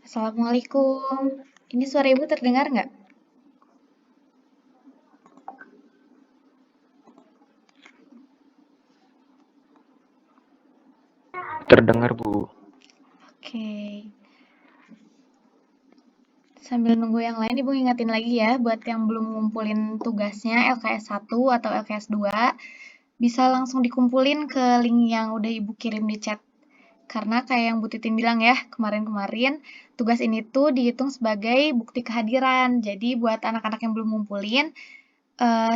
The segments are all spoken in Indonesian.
Assalamualaikum. Ini suara Ibu terdengar nggak? Terdengar, Bu. Oke. Sambil nunggu yang lain, Ibu ingetin lagi ya, buat yang belum ngumpulin tugasnya LKS 1 atau LKS 2, bisa langsung dikumpulin ke link yang udah Ibu kirim di chat. Karena kayak yang Bu Titin bilang ya, kemarin-kemarin, tugas ini tuh dihitung sebagai bukti kehadiran. Jadi buat anak-anak yang belum ngumpulin,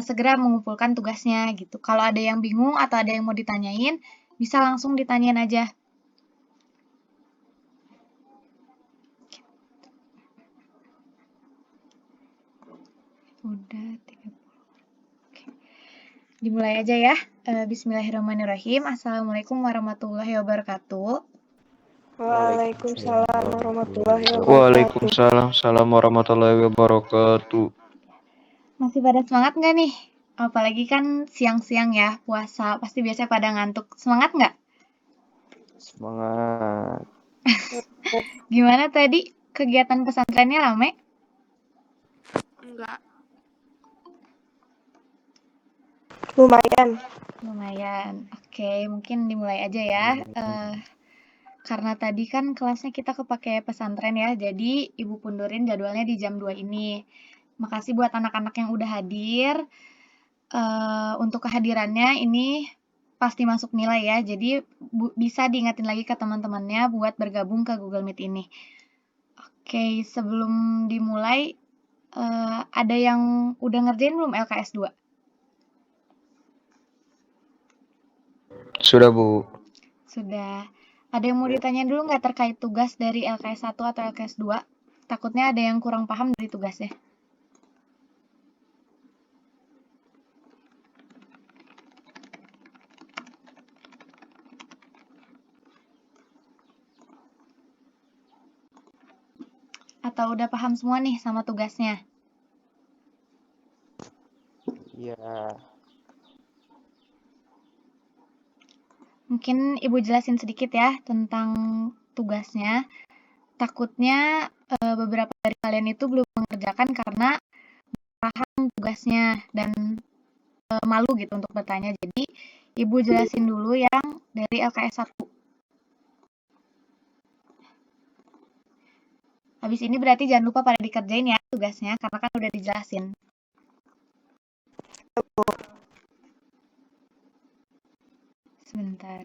segera mengumpulkan tugasnya gitu. Kalau ada yang bingung atau ada yang mau ditanyain, bisa langsung ditanyain aja. Udah 30. Oke. Dimulai aja ya. Bismillahirrahmanirrahim. Assalamualaikum warahmatullahi wabarakatuh. Waalaikumsalam warahmatullahi wabarakatuh. Waalaikumsalam warahmatullahi wabarakatuh. Masih pada semangat nggak nih? Apalagi kan siang-siang ya, puasa. Pasti biasanya pada ngantuk. Semangat nggak? Semangat. Gimana tadi kegiatan pesantrennya rame? Enggak. Lumayan. Lumayan. Oke, mungkin dimulai aja ya. Karena tadi kan kelasnya kita kepake pesantren ya, jadi Ibu pundurin jadwalnya di jam 2 ini. Makasih buat anak-anak yang udah hadir. Untuk kehadirannya ini pasti masuk nilai ya, jadi bisa diingatin lagi ke teman-temannya buat bergabung ke Google Meet ini. Oke, sebelum dimulai, ada yang udah ngerjain belum LKS 2? Sudah, Bu. Sudah. Ada yang mau ditanyain dulu nggak terkait tugas dari LKS 1 atau LKS 2? Takutnya ada yang kurang paham dari tugasnya. Atau udah paham semua nih sama tugasnya? Iya. Mungkin Ibu jelasin sedikit ya tentang tugasnya. Takutnya beberapa dari kalian itu belum mengerjakan karena paham tugasnya dan malu gitu untuk bertanya. Jadi, Ibu jelasin dulu yang dari LKS 1. Habis ini berarti jangan lupa pada dikerjain ya tugasnya, karena kan udah dijelasin. Sebentar.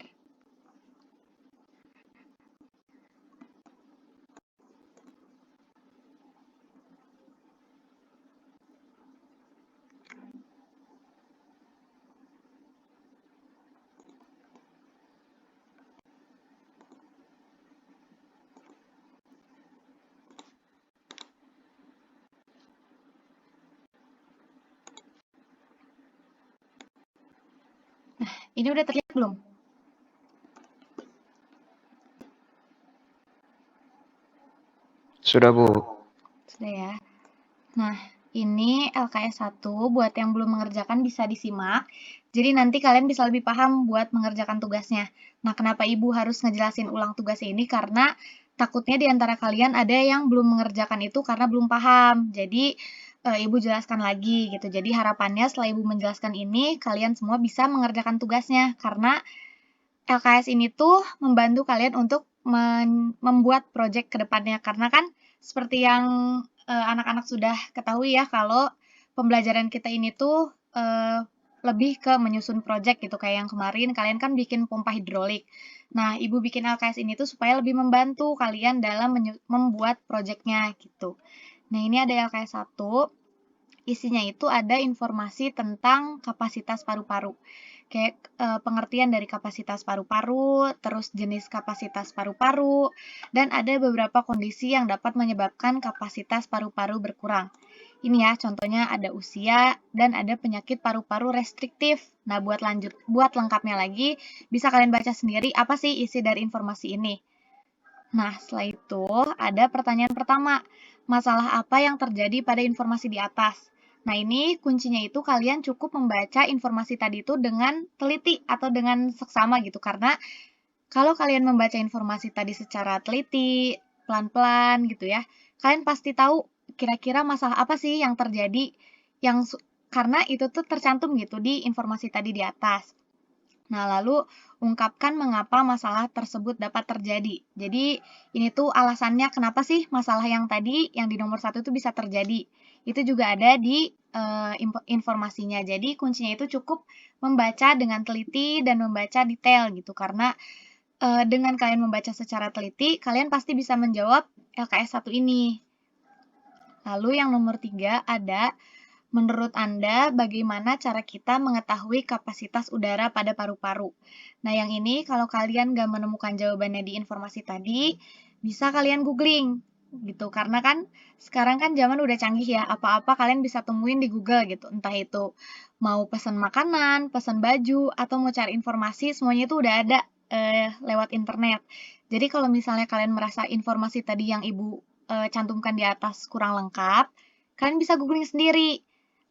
Nah, ini udah terlihat belum? Sudah, Bu. Sudah ya. Nah, ini LKS 1 buat yang belum mengerjakan bisa disimak. Jadi nanti kalian bisa lebih paham buat mengerjakan tugasnya. Nah, kenapa Ibu harus ngejelasin ulang tugas ini? Karena takutnya di antara kalian ada yang belum mengerjakan itu karena belum paham. Jadi, Ibu jelaskan lagi gitu. Jadi harapannya setelah Ibu menjelaskan ini, kalian semua bisa mengerjakan tugasnya. Karena LKS ini tuh membantu kalian untuk membuat project ke depannya. Karena kan seperti yang anak-anak sudah ketahui ya, kalau pembelajaran kita ini tuh lebih ke menyusun project gitu. Kayak yang kemarin kalian kan bikin pompa hidrolik. Nah, Ibu bikin LKS ini tuh supaya lebih membantu kalian dalam membuat projectnya gitu. Nah, ini ada LKS 1. Isinya itu ada informasi tentang kapasitas paru-paru. Kayak pengertian dari kapasitas paru-paru, terus jenis kapasitas paru-paru, dan ada beberapa kondisi yang dapat menyebabkan kapasitas paru-paru berkurang. Ini ya, contohnya ada usia dan ada penyakit paru-paru restriktif. Nah, buat lengkapnya lagi, bisa kalian baca sendiri apa sih isi dari informasi ini. Nah, setelah itu ada pertanyaan pertama, masalah apa yang terjadi pada informasi di atas? Nah, ini kuncinya itu kalian cukup membaca informasi tadi itu dengan teliti atau dengan seksama gitu. Karena kalau kalian membaca informasi tadi secara teliti, pelan-pelan gitu ya, kalian pasti tahu kira-kira masalah apa sih yang terjadi karena itu tuh tercantum gitu di informasi tadi di atas. Nah, lalu ungkapkan mengapa masalah tersebut dapat terjadi. Jadi, ini tuh alasannya kenapa sih masalah yang tadi, yang di nomor 1 itu bisa terjadi. Itu juga ada di informasinya. Jadi, kuncinya itu cukup membaca dengan teliti dan membaca detail gitu. Karena dengan kalian membaca secara teliti, kalian pasti bisa menjawab LKS 1 ini. Lalu yang nomor 3 ada, menurut Anda, bagaimana cara kita mengetahui kapasitas udara pada paru-paru? Nah, yang ini kalau kalian nggak menemukan jawabannya di informasi tadi, bisa kalian googling gitu. Karena kan sekarang kan zaman udah canggih ya, apa-apa kalian bisa temuin di Google gitu. Entah itu mau pesan makanan, pesan baju, atau mau cari informasi, semuanya itu udah ada lewat internet. Jadi kalau misalnya kalian merasa informasi tadi yang Ibu cantumkan di atas kurang lengkap, kalian bisa googling sendiri.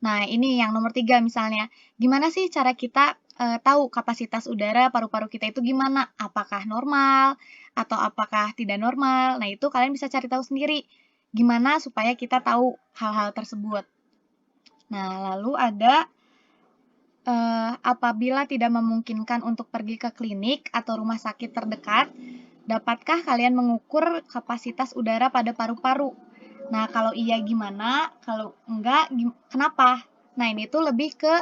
Nah, ini yang nomor 3 misalnya. Gimana sih cara kita tahu kapasitas udara paru-paru kita itu gimana? Apakah normal atau apakah tidak normal? Nah, itu kalian bisa cari tahu sendiri. Gimana supaya kita tahu hal-hal tersebut. Nah, lalu ada apabila tidak memungkinkan untuk pergi ke klinik atau rumah sakit terdekat, dapatkah kalian mengukur kapasitas udara pada paru-paru? Nah, kalau iya gimana? Kalau enggak, kenapa? Nah, ini tuh lebih ke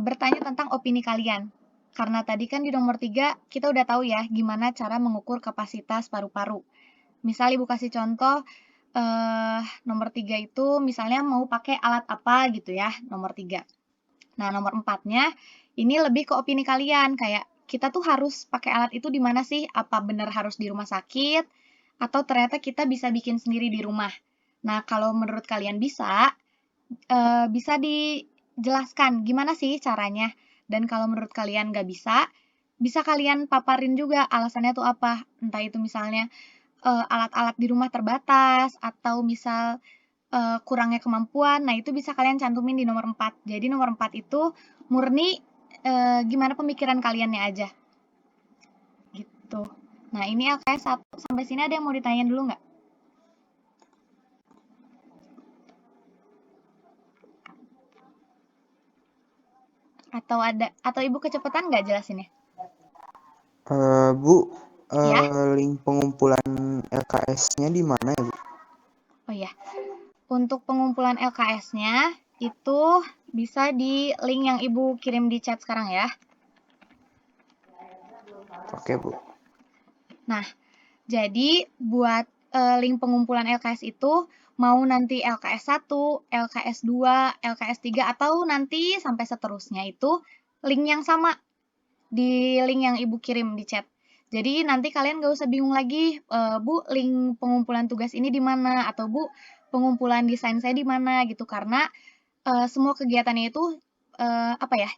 bertanya tentang opini kalian. Karena tadi kan di nomor 3 kita udah tahu ya gimana cara mengukur kapasitas paru-paru. Misal Ibu kasih contoh, nomor 3 itu misalnya mau pakai alat apa gitu ya, nomor 3. Nah, nomor 4-nya ini lebih ke opini kalian, kayak kita tuh harus pakai alat itu di mana sih? Apa benar harus di rumah sakit? Atau ternyata kita bisa bikin sendiri di rumah? Nah, kalau menurut kalian bisa dijelaskan gimana sih caranya. Dan kalau menurut kalian nggak bisa kalian paparin juga alasannya tuh apa. Entah itu misalnya alat-alat di rumah terbatas, atau misal kurangnya kemampuan. Nah, itu bisa kalian cantumin di nomor 4. Jadi nomor 4 itu murni gimana pemikiran kaliannya aja. Gitu. Nah, ini LKS 1 sampai sini ada yang mau ditanyain dulu nggak? Atau Ibu kecepatan nggak jelasinnya? Bu, Ya? link pengumpulan LKS-nya di mana ya, Bu? Oh ya. Untuk pengumpulan LKS-nya itu bisa di link yang Ibu kirim di chat sekarang ya. Oke, Bu. Nah, jadi buat link pengumpulan LKS itu mau nanti LKS 1, LKS 2, LKS 3, atau nanti sampai seterusnya itu link yang sama di link yang Ibu kirim di chat. Jadi nanti kalian nggak usah bingung lagi, Bu, link pengumpulan tugas ini di mana? Atau Bu, pengumpulan desain saya di mana? Gitu, karena semua kegiatannya itu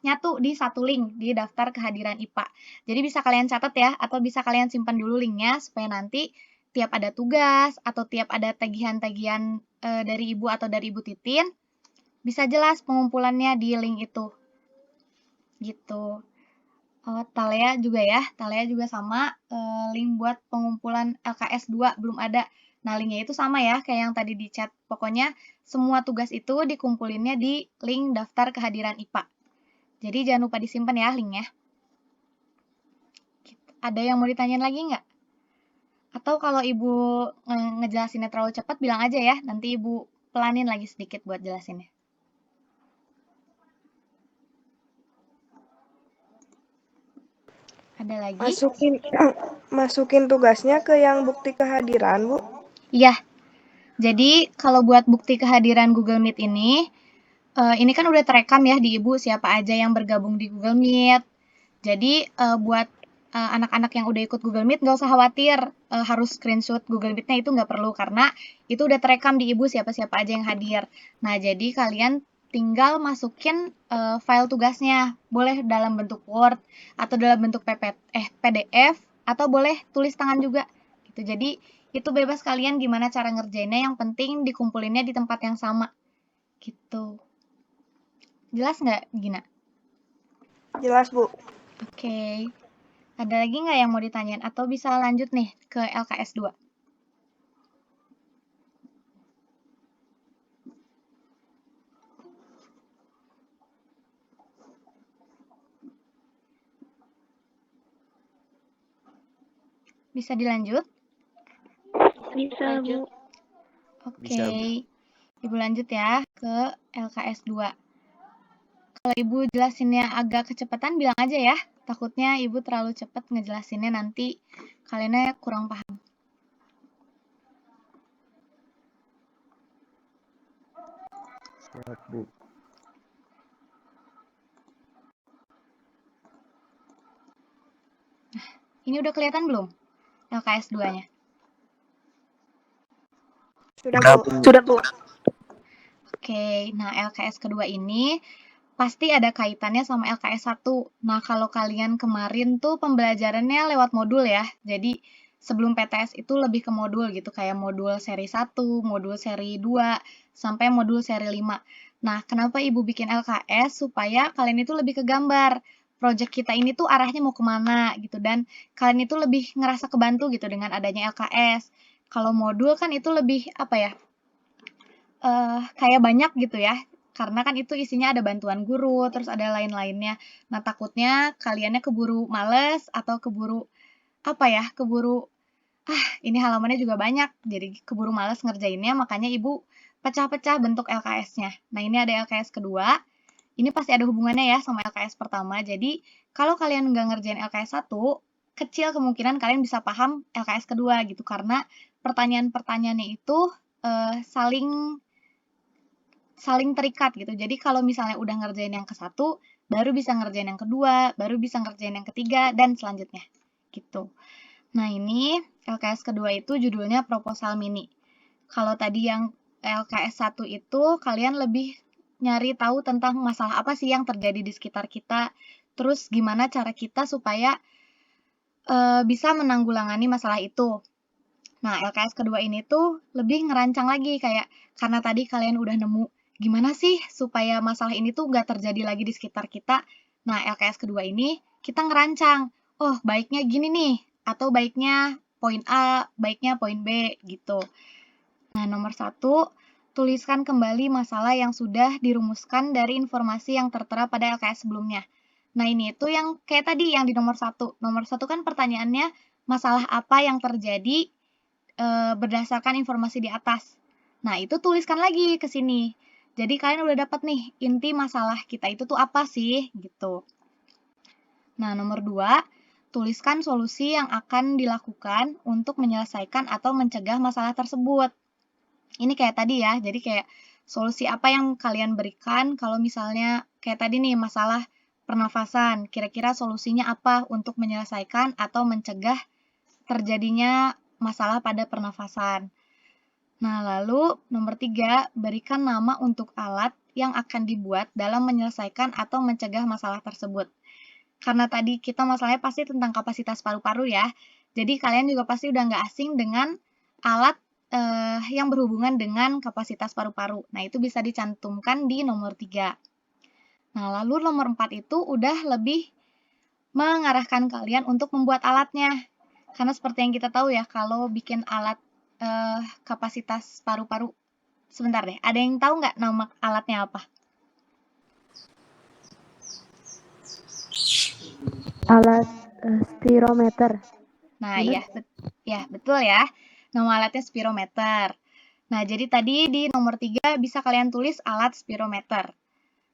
nyatu di satu link di daftar kehadiran IPA. Jadi bisa kalian catat ya, atau bisa kalian simpan dulu linknya supaya nanti tiap ada tugas atau tiap ada tagihan-tagihan dari Ibu atau dari Ibu Titin, bisa jelas pengumpulannya di link itu. Gitu. Talea juga ya, Talea juga sama, link buat pengumpulan LKS 2 belum ada. Nah, linknya itu sama ya, kayak yang tadi di chat. Pokoknya semua tugas itu dikumpulinnya di link daftar kehadiran IPA. Jadi jangan lupa disimpan ya linknya. Ada yang mau ditanyain lagi nggak? Atau kalau Ibu ngejelasinnya terlalu cepat, bilang aja ya, nanti Ibu pelanin lagi sedikit buat jelasinnya. Ada lagi? Masukin tugasnya ke yang bukti kehadiran, Bu. Iya. Jadi kalau buat bukti kehadiran Google Meet ini kan udah terekam ya di Ibu siapa aja yang bergabung di Google Meet. Jadi buat anak-anak yang udah ikut Google Meet nggak usah khawatir harus screenshot Google Meet-nya, itu nggak perlu karena itu udah terekam di Ibu siapa-siapa aja yang hadir. Nah, jadi kalian tinggal masukin file tugasnya, boleh dalam bentuk Word atau dalam bentuk PDF, atau boleh tulis tangan juga gitu. Jadi itu bebas kalian gimana cara ngerjainnya, yang penting dikumpulinnya di tempat yang sama gitu. Jelas nggak, Gina? Jelas, Bu. Oke. Ada lagi nggak yang mau ditanyain? Atau bisa lanjut nih ke LKS 2? Bisa dilanjut? Bisa, Bu. Oke, Bisa, Bu. Ibu lanjut ya ke LKS 2. Kalau Ibu jelasinnya agak kecepatan, bilang aja ya. Takutnya Ibu terlalu cepat ngejelasinnya, nanti kaliannya kurang paham. Siap, Bu. Ini udah kelihatan belum LKS 2-nya? Sudah, Udah, Bu. Bu. Sudah, Bu. Oke, nah LKS kedua ini pasti ada kaitannya sama LKS 1. Nah, kalau kalian kemarin tuh pembelajarannya lewat modul ya. Jadi, sebelum PTS itu lebih ke modul gitu, kayak modul seri 1, modul seri 2, sampai modul seri 5. Nah, kenapa Ibu bikin LKS? Supaya kalian itu lebih ke gambar. Project kita ini tuh arahnya mau kemana gitu, dan kalian itu lebih ngerasa kebantu gitu dengan adanya LKS. Kalau modul kan itu lebih, apa ya, kayak banyak gitu ya, karena kan itu isinya ada bantuan guru, terus ada lain-lainnya. Nah, takutnya kaliannya keburu males atau keburu, apa ya, keburu, ini halamannya juga banyak, jadi keburu males ngerjainnya, makanya Ibu pecah-pecah bentuk LKS-nya. Nah, ini ada LKS kedua, ini pasti ada hubungannya ya sama LKS pertama, jadi kalau kalian nggak ngerjain LKS 1, kecil kemungkinan kalian bisa paham LKS kedua gitu, karena pertanyaan-pertanyaannya itu saling terikat gitu. Jadi kalau misalnya udah ngerjain yang ke-1, baru bisa ngerjain yang kedua, baru bisa ngerjain yang ketiga, dan selanjutnya. Gitu. Nah, ini LKS kedua itu judulnya proposal mini. Kalau tadi yang LKS 1 itu kalian lebih nyari tahu tentang masalah apa sih yang terjadi di sekitar kita, terus gimana cara kita supaya bisa menanggulangi masalah itu. Nah, LKS kedua ini tuh lebih ngerancang lagi, kayak karena tadi kalian udah nemu gimana sih supaya masalah ini tuh nggak terjadi lagi di sekitar kita. Nah, LKS kedua ini kita ngerancang, oh baiknya gini nih, atau baiknya poin A, baiknya poin B, gitu. Nah, nomor 1, tuliskan kembali masalah yang sudah dirumuskan dari informasi yang tertera pada LKS sebelumnya. Nah, ini itu yang kayak tadi yang di nomor 1. Nomor 1 kan pertanyaannya, masalah apa yang terjadi berdasarkan informasi di atas. Nah, itu tuliskan lagi ke sini. Jadi kalian udah dapat nih inti masalah kita itu tuh apa sih gitu. Nah, nomor 2, tuliskan solusi yang akan dilakukan untuk menyelesaikan atau mencegah masalah tersebut. Ini kayak tadi ya, jadi kayak solusi apa yang kalian berikan kalau misalnya kayak tadi nih masalah pernafasan, kira-kira solusinya apa untuk menyelesaikan atau mencegah terjadinya masalah pada pernafasan. Nah, lalu nomor 3, berikan nama untuk alat yang akan dibuat dalam menyelesaikan atau mencegah masalah tersebut. Karena tadi kita masalahnya pasti tentang kapasitas paru-paru ya, jadi kalian juga pasti udah nggak asing dengan alat yang berhubungan dengan kapasitas paru-paru. Nah, itu bisa dicantumkan di nomor 3. Nah, lalu nomor 4 itu udah lebih mengarahkan kalian untuk membuat alatnya. Karena seperti yang kita tahu ya, kalau bikin alat kapasitas paru-paru, sebentar deh, ada yang tahu nggak nama alatnya apa? Alat spirometer. Nah, ya betul ya. Nama alatnya spirometer. Nah, jadi tadi di nomor 3 bisa kalian tulis alat spirometer.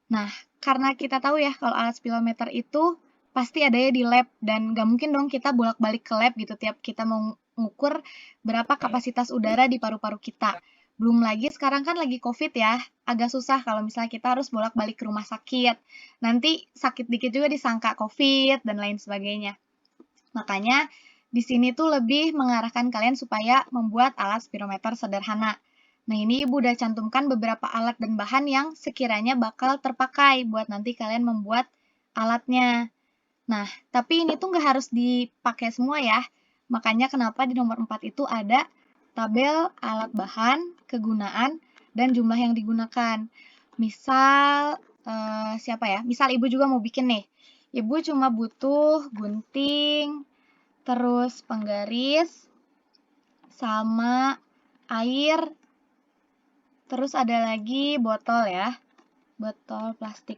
Nah, karena kita tahu ya kalau alat spirometer itu pasti adanya di lab, dan nggak mungkin dong kita bolak-balik ke lab gitu tiap kita mau ngukur berapa kapasitas udara di paru-paru kita. Belum lagi sekarang kan lagi COVID ya, agak susah kalau misalnya kita harus bolak-balik ke rumah sakit. Nanti sakit dikit juga disangka COVID dan lain sebagainya. Makanya di sini tuh lebih mengarahkan kalian supaya membuat alat spirometer sederhana. Nah, ini Ibu udah cantumkan beberapa alat dan bahan yang sekiranya bakal terpakai buat nanti kalian membuat alatnya. Nah, tapi ini tuh nggak harus dipakai semua ya. Makanya kenapa di nomor 4 itu ada tabel alat bahan, kegunaan, dan jumlah yang digunakan. Misal, siapa ya? Misal Ibu juga mau bikin nih. Ibu cuma butuh gunting, terus penggaris, sama air, terus ada lagi botol ya, botol plastik.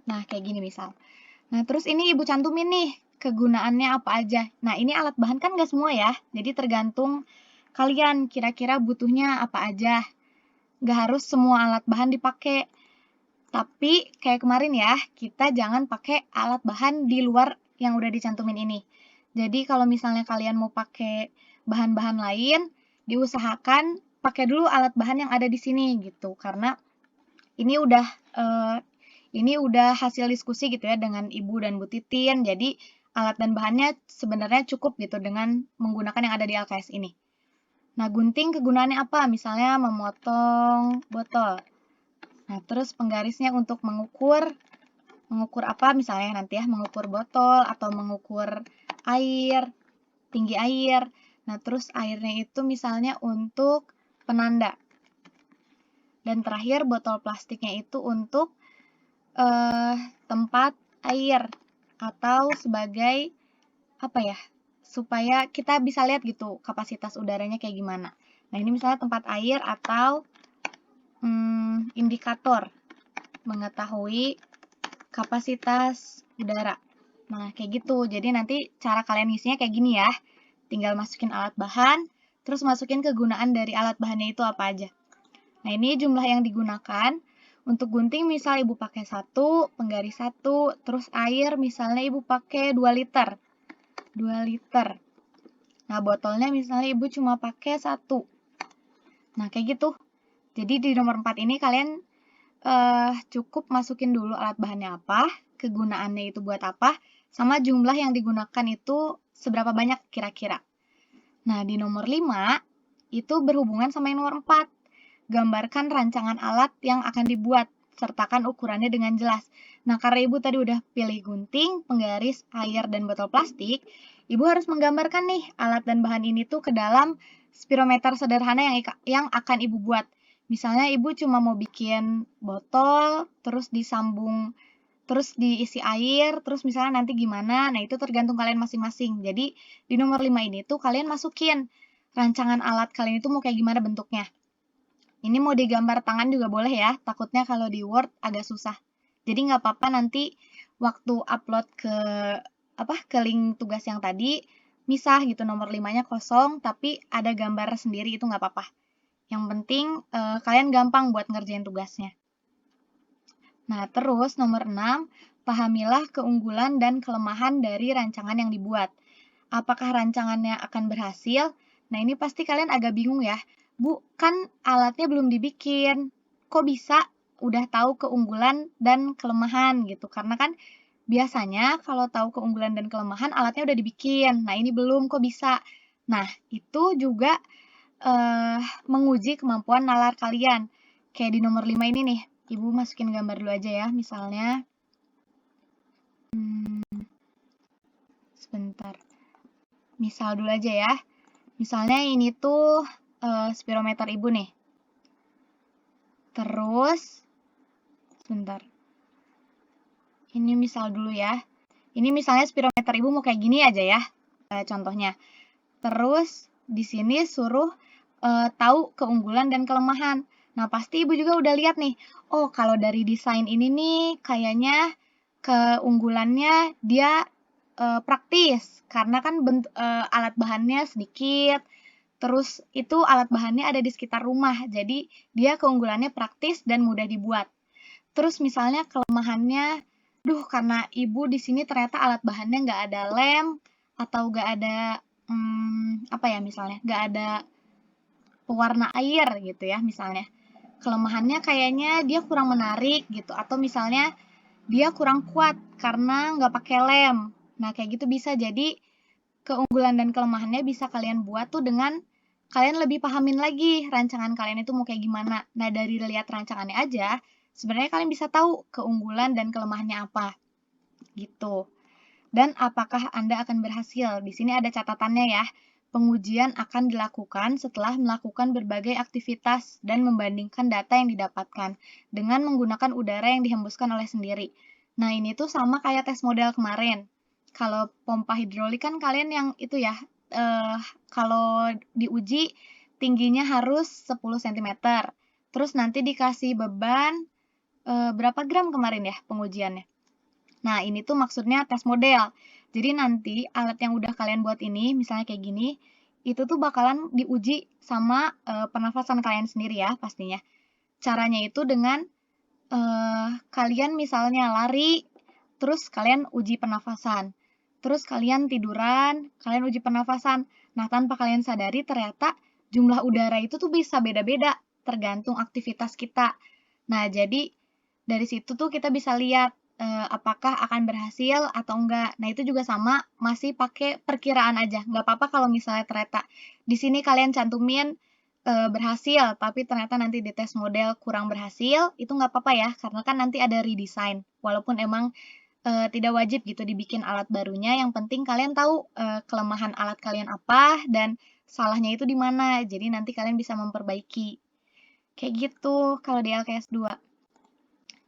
Nah, kayak gini misal. Nah, terus ini Ibu cantumin nih kegunaannya apa aja. Nah, ini alat bahan kan nggak semua ya, jadi tergantung kalian kira-kira butuhnya apa aja. Nggak harus semua alat bahan dipakai. Tapi kayak kemarin ya, kita jangan pakai alat bahan di luar yang udah dicantumin ini. Jadi kalau misalnya kalian mau pakai bahan-bahan lain, diusahakan pakai dulu alat bahan yang ada di sini gitu. Karena ini udah hasil diskusi gitu ya dengan Ibu dan Bu Titin. Jadi alat dan bahannya sebenarnya cukup gitu dengan menggunakan yang ada di LKS ini. Nah, gunting kegunaannya apa? Misalnya memotong botol. Nah, terus penggarisnya untuk mengukur apa misalnya nanti ya, mengukur botol atau mengukur air, tinggi air. Nah, terus airnya itu misalnya untuk penanda. Dan terakhir botol plastiknya itu untuk tempat air atau sebagai apa ya? Supaya kita bisa lihat gitu kapasitas udaranya kayak gimana. Nah, ini misalnya tempat air atau indikator mengetahui kapasitas udara. Nah, kayak gitu. Jadi nanti cara kalian ngisinya kayak gini ya. Tinggal masukin alat bahan, terus masukin kegunaan dari alat bahannya itu apa aja. Nah, ini jumlah yang digunakan. Untuk gunting misal Ibu pakai 1, penggaris 1, terus air misalnya Ibu pakai 2 liter. 2 liter. Nah, botolnya misalnya Ibu cuma pakai 1. Nah, kayak gitu. Jadi di nomor 4 ini kalian cukup masukin dulu alat bahannya apa, kegunaannya itu buat apa, sama jumlah yang digunakan itu seberapa banyak kira-kira. Nah, di nomor 5 itu berhubungan sama yang nomor 4. Gambarkan rancangan alat yang akan dibuat, sertakan ukurannya dengan jelas. Nah, karena Ibu tadi udah pilih gunting, penggaris, air, dan botol plastik, Ibu harus menggambarkan nih alat dan bahan ini tuh ke dalam spirometer sederhana yang akan Ibu buat. Misalnya Ibu cuma mau bikin botol, terus disambung, terus diisi air, terus misalnya nanti gimana, nah itu tergantung kalian masing-masing. Jadi di nomor 5 ini tuh kalian masukin rancangan alat kalian itu mau kayak gimana bentuknya. Ini mau digambar tangan juga boleh ya, takutnya kalau di Word agak susah. Jadi nggak apa-apa nanti waktu upload ke link tugas yang tadi, misah gitu nomor 5-nya kosong, tapi ada gambar sendiri itu nggak apa-apa. Yang penting kalian gampang buat ngerjain tugasnya. Nah, terus nomor 6, pahamilah keunggulan dan kelemahan dari rancangan yang dibuat. Apakah rancangannya akan berhasil? Nah, ini pasti kalian agak bingung ya. Bu, kan alatnya belum dibikin. Kok bisa udah tahu keunggulan dan kelemahan gitu? Karena kan biasanya kalau tahu keunggulan dan kelemahan alatnya udah dibikin. Nah, ini belum, kok bisa? Nah, itu juga menguji kemampuan nalar kalian. Kayak di nomor 5 ini nih, Ibu masukin gambar dulu aja ya, misalnya. Sebentar. Misal dulu aja ya. Misalnya ini tuh spirometer Ibu nih. Terus, sebentar. Ini misal dulu ya. Ini misalnya spirometer Ibu mau kayak gini aja ya, contohnya. Terus, di sini suruh tahu keunggulan dan kelemahan. Nah, pasti Ibu juga udah lihat nih, oh kalau dari desain ini nih, kayaknya keunggulannya dia praktis, karena kan alat bahannya sedikit, terus itu alat bahannya ada di sekitar rumah, jadi dia keunggulannya praktis dan mudah dibuat. Terus misalnya kelemahannya, karena Ibu di sini ternyata alat bahannya nggak ada lem, atau nggak ada, misalnya, nggak ada pewarna air gitu ya misalnya. Kelemahannya kayaknya dia kurang menarik gitu, atau misalnya dia kurang kuat karena nggak pakai lem. Nah, kayak gitu bisa jadi keunggulan dan kelemahannya bisa kalian buat tuh dengan kalian lebih pahamin lagi rancangan kalian itu mau kayak gimana. Nah, dari lihat rancangannya aja, sebenarnya kalian bisa tahu keunggulan dan kelemahannya apa. Gitu. Dan apakah Anda akan berhasil? Di sini ada catatannya ya. Pengujian akan dilakukan setelah melakukan berbagai aktivitas dan membandingkan data yang didapatkan dengan menggunakan udara yang dihembuskan oleh sendiri. Nah, ini tuh sama kayak tes model kemarin. Kalau pompa hidrolik kan kalian yang itu ya, kalau diuji tingginya harus 10 cm. Terus nanti dikasih beban berapa gram kemarin ya pengujiannya. Nah, ini tuh maksudnya tes model. Jadi nanti alat yang udah kalian buat ini, misalnya kayak gini, itu tuh bakalan diuji sama pernafasan kalian sendiri ya pastinya. Caranya itu dengan kalian misalnya lari, terus kalian uji pernafasan. Terus kalian tiduran, kalian uji pernafasan. Nah, tanpa kalian sadari ternyata jumlah udara itu tuh bisa beda-beda tergantung aktivitas kita. Nah, jadi dari situ tuh kita bisa lihat apakah akan berhasil atau enggak. Nah, itu juga sama, masih pakai perkiraan aja. Nggak apa-apa kalau misalnya ternyata di sini kalian cantumin berhasil, tapi ternyata nanti di tes model kurang berhasil, itu nggak apa-apa ya, karena kan nanti ada redesign. Walaupun emang tidak wajib gitu dibikin alat barunya, yang penting kalian tahu kelemahan alat kalian apa dan salahnya itu di mana. Jadi nanti kalian bisa memperbaiki. Kayak gitu kalau di LKS 2.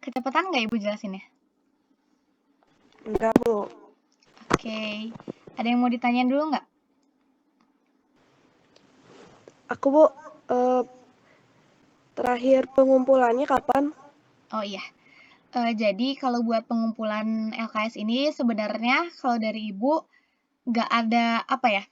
Kecepatan nggak Ibu jelasinnya? Enggak, Bu. Oke. Ada yang mau ditanyain dulu nggak? Aku, Bu, terakhir pengumpulannya kapan? Oh iya. Jadi kalau buat pengumpulan LKS ini sebenarnya kalau dari Ibu nggak ada apa ya,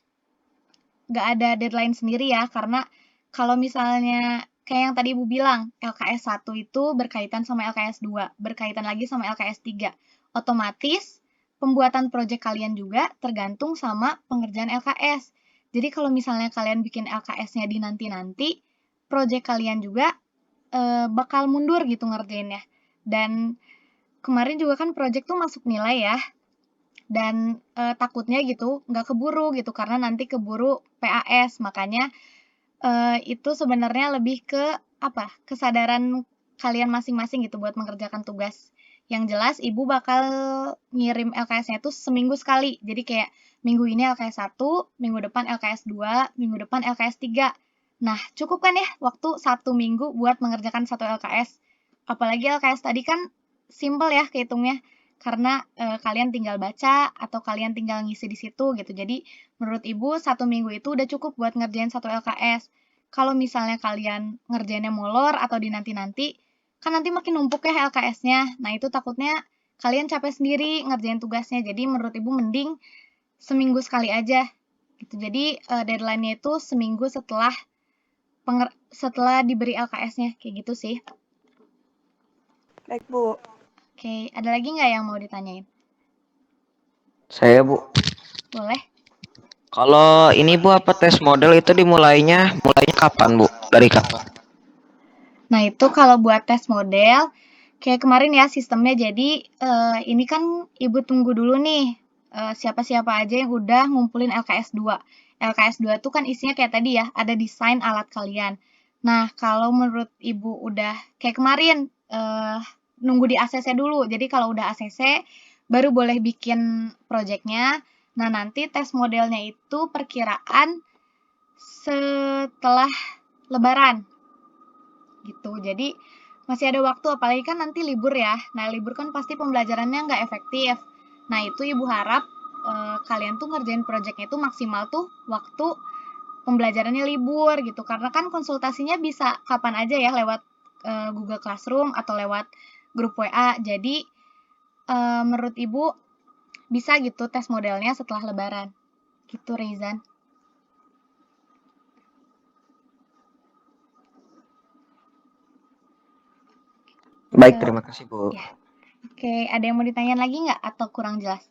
nggak ada deadline sendiri ya, karena kalau misalnya kayak yang tadi Ibu bilang, LKS 1 itu berkaitan sama LKS 2, berkaitan lagi sama LKS 3. Otomatis pembuatan proyek kalian juga tergantung sama pengerjaan LKS. Jadi kalau misalnya kalian bikin LKS-nya di nanti-nanti, proyek kalian juga bakal mundur gitu ngerjainnya. Dan kemarin juga kan proyek tuh masuk nilai ya, dan takutnya gitu nggak keburu gitu karena nanti keburu PAS, makanya itu sebenarnya lebih ke apa, kesadaran kalian masing-masing gitu buat mengerjakan tugas. Yang jelas Ibu bakal ngirim LKS-nya itu seminggu sekali, jadi kayak minggu ini LKS 1, minggu depan LKS 2, minggu depan LKS 3. Nah, cukup kan ya waktu 1 minggu buat mengerjakan 1 LKS. Apalagi LKS tadi kan simple ya kehitungnya, karena kalian tinggal baca atau kalian tinggal ngisi di situ gitu. Jadi menurut Ibu 1 minggu itu udah cukup buat ngerjain 1 LKS. Kalau misalnya kalian ngerjainnya molor atau dinanti-nanti, kan nanti makin numpuk ya LKS-nya. Nah, itu takutnya kalian capek sendiri ngerjain tugasnya. Jadi menurut Ibu mending seminggu sekali aja gitu. Jadi deadline-nya itu seminggu setelah diberi LKS-nya, kayak gitu sih. Baik, Bu. Oke, ada lagi nggak yang mau ditanyain? Saya, Bu. Boleh? Kalau ini Bu, apa tes model itu mulainya kapan, Bu? Dari kapan? Nah, itu kalau buat tes model, kayak kemarin ya sistemnya, jadi ini kan Ibu tunggu dulu nih siapa-siapa aja yang udah ngumpulin LKS 2. LKS 2 tuh kan isinya kayak tadi ya, ada desain alat kalian. Nah, kalau menurut Ibu udah kayak kemarin, nunggu di ACC dulu. Jadi kalau udah ACC, baru boleh bikin projectnya. Nah, nanti tes modelnya itu perkiraan setelah Lebaran gitu. Jadi masih ada waktu, apalagi kan nanti libur ya. Nah, libur kan pasti pembelajarannya nggak efektif. Nah, itu Ibu harap kalian tuh ngerjain projectnya itu maksimal tuh waktu pembelajarannya libur gitu. Karena kan konsultasinya bisa kapan aja ya, lewat Google Classroom atau lewat grup WA. Jadi menurut Ibu bisa gitu tes modelnya setelah Lebaran. Gitu, Rizan. Baik, terima kasih, Bu. Ya. Oke, ada yang mau ditanyain lagi nggak atau kurang jelas?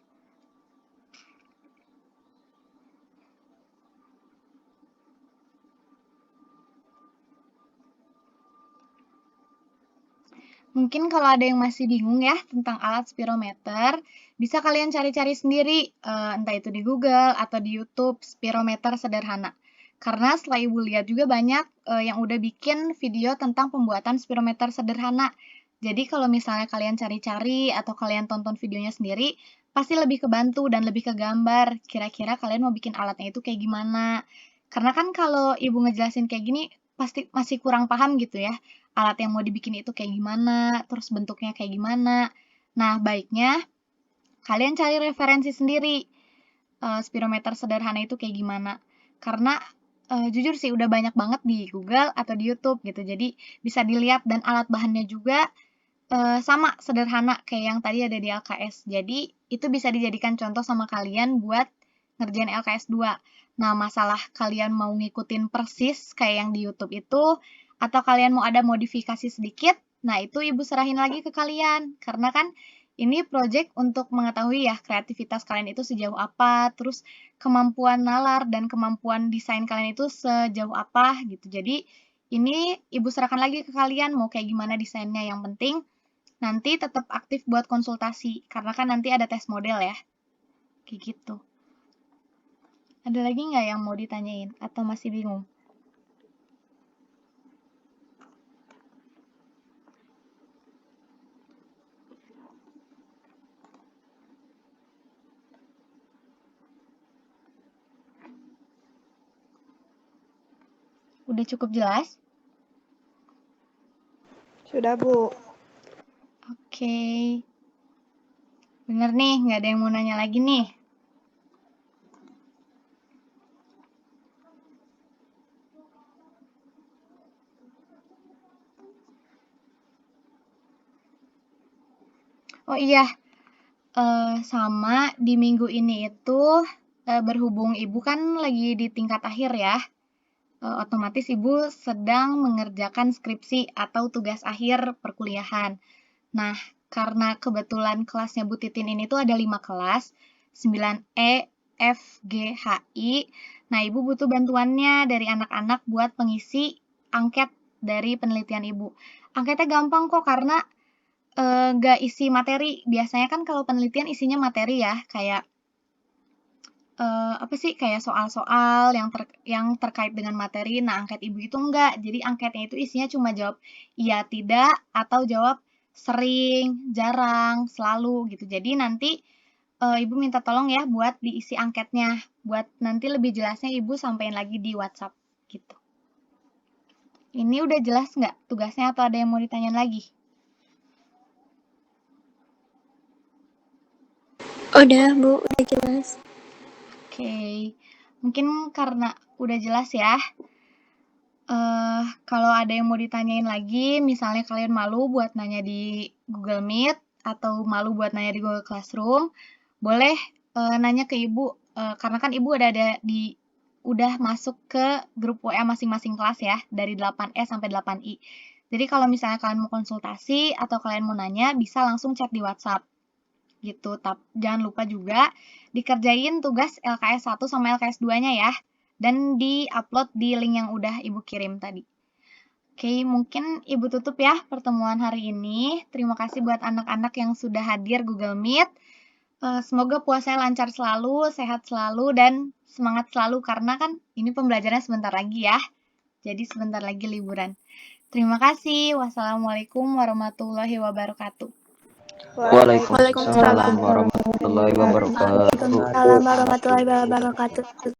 Mungkin kalau ada yang masih bingung ya tentang alat spirometer, bisa kalian cari-cari sendiri, entah itu di Google atau di YouTube, spirometer sederhana. Karena setelah Ibu lihat juga banyak yang udah bikin video tentang pembuatan spirometer sederhana. Jadi kalau misalnya kalian cari-cari atau kalian tonton videonya sendiri, pasti lebih kebantu dan lebih ke gambar. Kira-kira kalian mau bikin alatnya itu kayak gimana. Karena kan kalau Ibu ngejelasin kayak gini, pasti masih kurang paham gitu ya. Alat yang mau dibikin itu kayak gimana, terus bentuknya kayak gimana. Nah, baiknya kalian cari referensi sendiri, spirometer sederhana itu kayak gimana. Karena jujur sih udah banyak banget di Google atau di YouTube gitu, jadi bisa dilihat dan alat bahannya juga sama sederhana kayak yang tadi ada di LKS. Jadi itu bisa dijadikan contoh sama kalian buat ngerjain LKS 2. Nah, masalah kalian mau ngikutin persis kayak yang di YouTube itu, atau kalian mau ada modifikasi sedikit, nah itu Ibu serahin lagi ke kalian. Karena kan ini project untuk mengetahui ya kreativitas kalian itu sejauh apa, terus kemampuan nalar dan kemampuan desain kalian itu sejauh apa gitu. Jadi ini Ibu serahkan lagi ke kalian mau kayak gimana desainnya. Yang penting nanti tetap aktif buat konsultasi, karena kan nanti ada tes model ya. Kayak gitu. Ada lagi nggak yang mau ditanyain atau masih bingung? Udah cukup jelas? Sudah, Bu. Oke. Bener nih, nggak ada yang mau nanya lagi nih. Oh iya, sama di minggu ini itu berhubung Ibu kan lagi di tingkat akhir ya, otomatis Ibu sedang mengerjakan skripsi atau tugas akhir perkuliahan. Nah, karena kebetulan kelasnya Bu Titin ini tuh ada 5 kelas, 9E, F, G, H, I. Nah, Ibu butuh bantuannya dari anak-anak buat pengisi angket dari penelitian Ibu. Angketnya gampang kok karena nggak isi materi. Biasanya kan kalau penelitian isinya materi ya, kayak apa sih, kayak soal-soal yang terkait dengan materi. Nah, angket Ibu itu enggak. Jadi angketnya itu isinya cuma jawab iya, tidak, atau jawab sering, jarang, selalu gitu. Jadi nanti Ibu minta tolong ya buat diisi angketnya. Buat nanti lebih jelasnya Ibu sampein lagi di WhatsApp gitu. Ini udah jelas nggak tugasnya atau ada yang mau ditanyain lagi? Udah, Bu, udah jelas. Oke, mungkin karena udah jelas ya. Kalau ada yang mau ditanyain lagi, misalnya kalian malu buat nanya di Google Meet atau malu buat nanya di Google Classroom, boleh nanya ke Ibu, karena kan Ibu udah masuk ke grup WA masing-masing kelas ya, dari 8E sampai 8I. Jadi kalau misalnya kalian mau konsultasi atau kalian mau nanya, bisa langsung chat di WhatsApp gitu. Jangan lupa juga dikerjain tugas LKS 1 sama LKS 2-nya ya. Dan di-upload di link yang udah Ibu kirim tadi. Oke, mungkin Ibu tutup ya pertemuan hari ini. Terima kasih buat anak-anak yang sudah hadir Google Meet. Semoga puasanya lancar selalu, sehat selalu, dan semangat selalu karena kan ini pembelajarannya sebentar lagi ya. Jadi sebentar lagi liburan. Terima kasih. Wassalamualaikum warahmatullahi wabarakatuh. Waalaikumsalam warahmatullahi wabarakatuh. Waalaikumsalam warahmatullahi wabarakatuh.